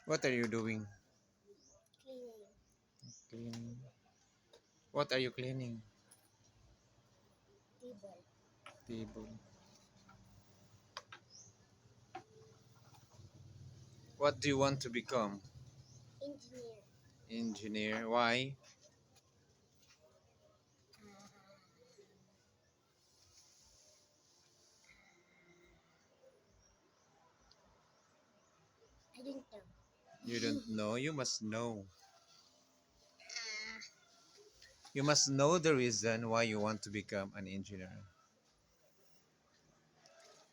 What are you doing? Cleaning. Cleaning. What are you cleaning? Table. Table. What do you want to become? Engineer. Engineer. Why? Uh, I don't know. You don't know. You must know. uh, You must know the reason why you want to become an engineer.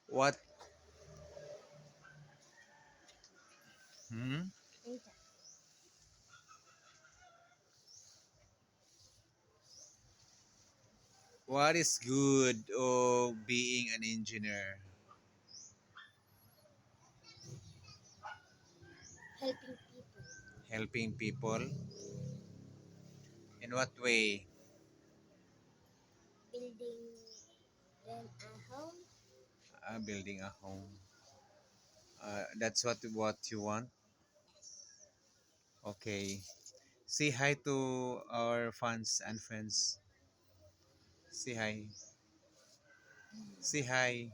What? Hmm? Enter. What is good of being an engineer? Helping people. Helping people. In what way? Building them a home. Building a home. That's what you want. Okay. Say hi to our fans and friends. Say hi. Say hi.